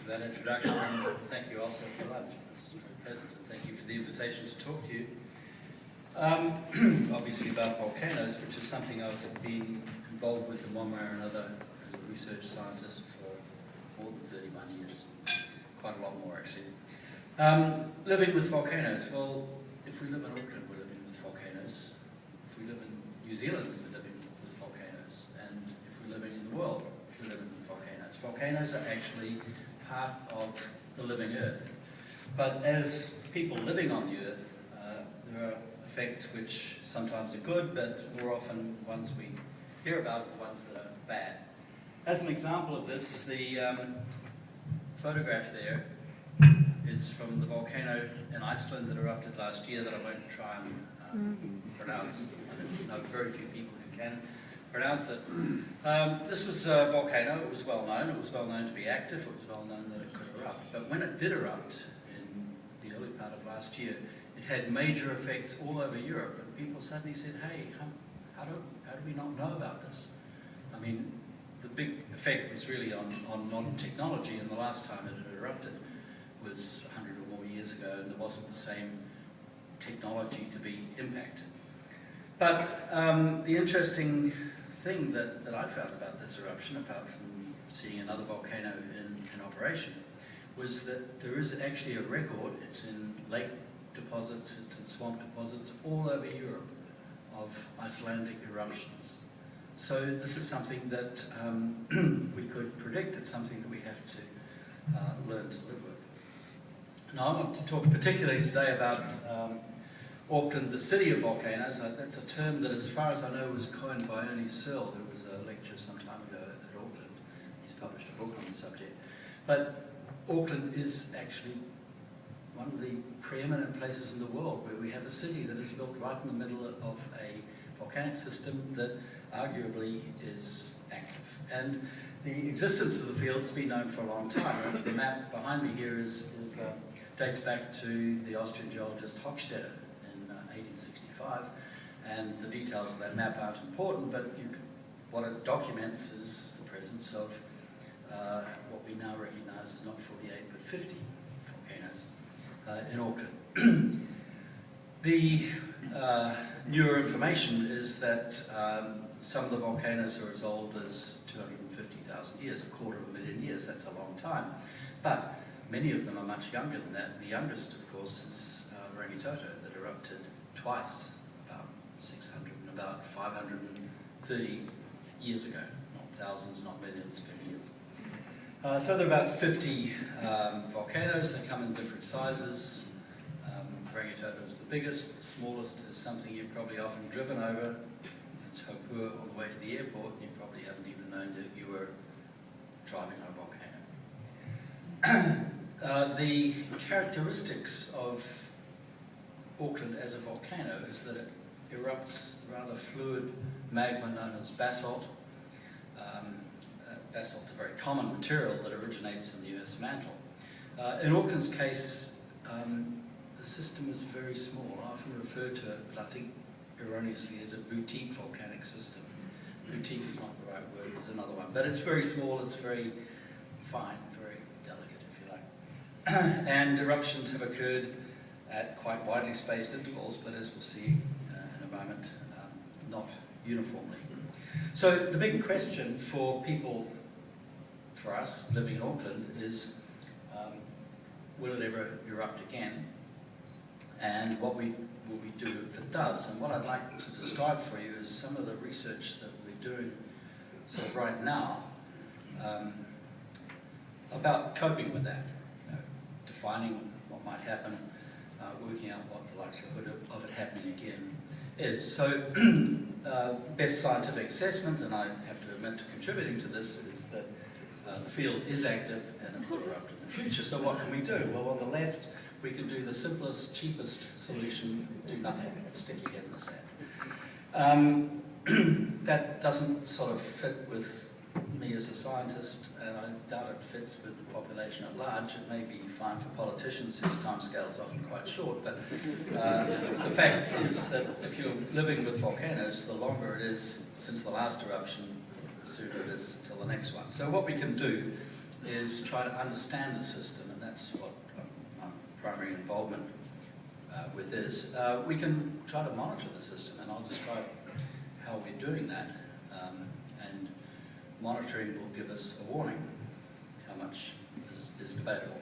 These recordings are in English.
for that introduction, and thank you also for lunch. It was very pleasant, and thank you for the invitation to talk to you. Obviously about volcanoes, which is something I've been involved with in one way or another as a research scientist for more than 31 years. Quite a lot more, actually. Living with volcanoes. Well, if we live in Auckland, we're living with volcanoes. If we live in New Zealand, we're living with volcanoes. And if we're living in the world, we're living with volcanoes. Volcanoes are actually part of the living Earth. But as people living on the Earth, there are effects which sometimes are good, but more often ones we hear about are the ones that are bad. As an example of this, the photograph there is from the volcano in Iceland that erupted last year that I won't try and pronounce. I know very few people who can pronounce it. This was a volcano. It was well known. It was well known to be active. It was well known that it could erupt. But when it did erupt in the early part of last year, it had major effects all over Europe. And people suddenly said, hey, how do we not know about this? I mean, the big effect was really on modern technology, and the last time it had erupted was 100 or more years ago, and there wasn't the same technology to be impacted. But the interesting thing that I found about this eruption, apart from seeing another volcano in operation, was that there is actually a record. It's in lake deposits, it's in swamp deposits all over Europe of Icelandic eruptions. So this is something that we could predict. It's something that we have to learn to live with. Now I want to talk particularly today about Auckland, the city of volcanoes. That's a term that, as far as I know, was coined by Ernie Searle, who was a lecturer some time ago at Auckland. He's published a book on the subject. But Auckland is actually one of the preeminent places in the world where we have a city that is built right in the middle of a volcanic system that arguably is active. And the existence of the field has been known for a long time. The map behind me here dates back to the Austrian geologist Hochstetter in 1865, and the details of that map aren't important, but what it documents is the presence of what we now recognise as not 48 but 50 volcanoes in Auckland. The newer information is that some of the volcanoes are as old as 250,000 years, 250,000 years. That's a long time. But many of them are much younger than that. The youngest, of course, is Rangitoto, that erupted twice, about 600 and about 530 years ago. Not thousands, not millions, but years. So there are about 50 volcanoes. They come in different sizes. Rangitoto is the biggest. The smallest is something you've probably often driven over. It's Hopua on the way to the airport. You probably haven't even known that you were driving on a volcano. The characteristics of Auckland as a volcano is that it erupts rather fluid magma known as basalt. Basalt's a very common material that originates in the Earth's mantle. In Auckland's case, the system is very small. I often refer to it, but I think erroneously, as a boutique volcanic system. Boutique is not the right word, there's another one. But it's very small, it's very fine, very delicate, if you like. And eruptions have occurred at quite widely spaced intervals, but as we'll see in a moment, not uniformly. So the big question for people, for us living in Auckland, is will it ever erupt again? And what will we do if it does? And what I'd like to describe for you is some of the research that we're doing sort of right now about coping with that, defining what might happen, working out what the likelihood of it happening again is. So best scientific assessment, and I have to admit to contributing to this, is that the field is active and it will erupt in the future. So what can we do? Well, on the left, we can do the simplest, cheapest solution, do nothing, stick your head in the sand. That doesn't sort of fit with me as a scientist, and I doubt it fits with the population at large. It may be fine for politicians whose timescale is often quite short, but the fact is that if you're living with volcanoes, the longer it is since the last eruption, the sooner it is till the next one. So what we can do is try to understand the system, and that's what my primary involvement with is. We can try to monitor the system, and I'll describe how we're doing that. And monitoring will give us a warning how much is debatable.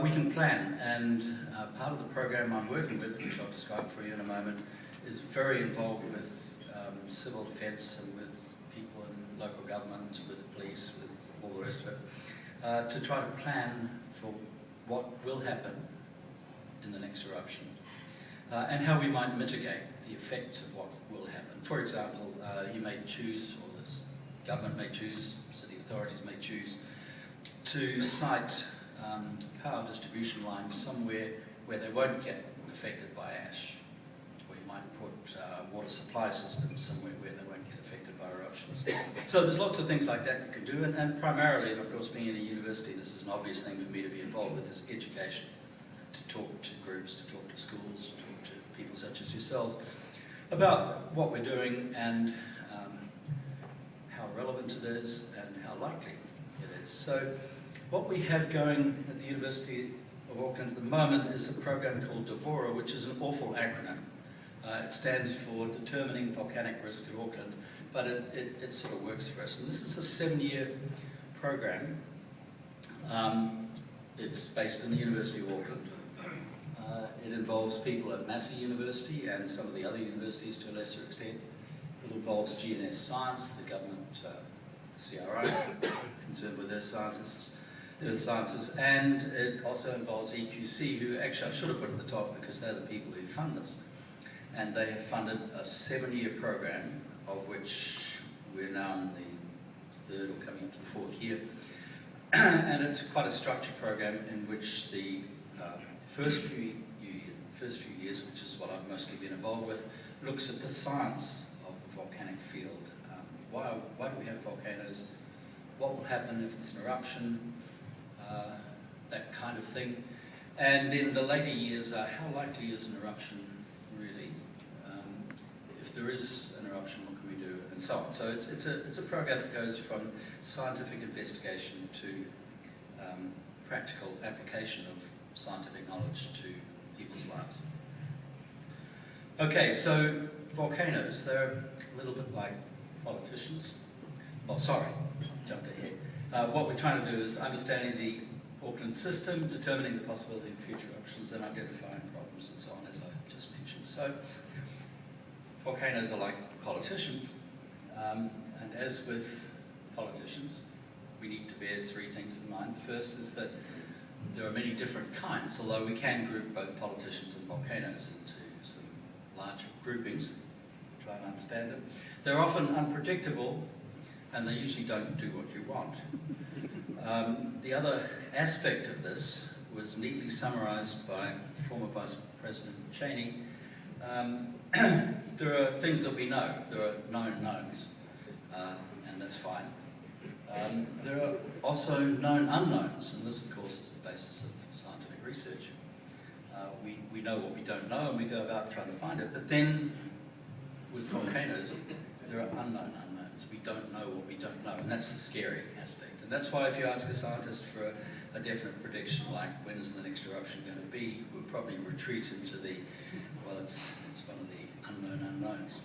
We can plan, and part of the program I'm working with, which I'll describe for you in a moment, is very involved with civil defence and with people in local government, with the police, with all the rest of it, to try to plan for what will happen in the next eruption and how we might mitigate the effects of what will happen. For example, you may choose, or this government may choose, city authorities may choose, to site power distribution lines somewhere where they won't get affected by ash. Or you might put water supply systems somewhere where they won't get affected by eruptions. So there's lots of things like that you can do, and primarily, and of course being in a university, this is an obvious thing for me to be involved with, is education. To talk to groups, to talk to schools, to talk to people such as yourselves about what we're doing and how relevant it is and how likely it is. So what we have going at the University of Auckland at the moment is a program called DEVORA, which is an awful acronym. It stands for Determining Volcanic Risk at Auckland, but it sort of works for us. And this is a 7-year program. It's based in the University of Auckland. It involves people at Massey University and some of the other universities to a lesser extent. It involves GNS Science, the government CRI, concerned with their sciences, and it also involves EQC, who actually I should have put at the top because they're the people who fund this. And they have funded a 7-year program, of which we're now in the 3rd or coming up to the 4th year. And it's quite a structured program in which the first few years, which is what I've mostly been involved with, looks at the science of the volcanic field. Why do we have volcanoes? What will happen if there's an eruption? That kind of thing. And then the later years are how likely is an eruption really? If there is an eruption, what can we do? And so on. So it's a program that goes from scientific investigation to practical application of scientific knowledge to people's lives. Okay, so volcanoes, they're a little bit like politicians. Well, sorry, jumped ahead. What we're trying to do is understanding the Auckland system, determining the possibility of future options, and identifying problems and so on, as I just mentioned. So volcanoes are like politicians, and as with politicians, we need to bear 3 things in mind. The first is that there are many different kinds, although we can group both politicians and volcanoes into some larger groupings, try and understand them. They're often unpredictable, and they usually don't do what you want. The other aspect of this was neatly summarised by former Vice President Cheney. There are things that we know. There are known knowns, and that's fine. There are also known unknowns, and this, of course, is the basis of scientific research. We know what we don't know, and we go about trying to find it. But then, with volcanoes, there are unknown unknowns. We don't know what we don't know, and that's the scary aspect. And that's why if you ask a scientist for a definite prediction, like when is the next eruption going to be, we'll probably retreat into the, well, it's one of the unknown unknowns.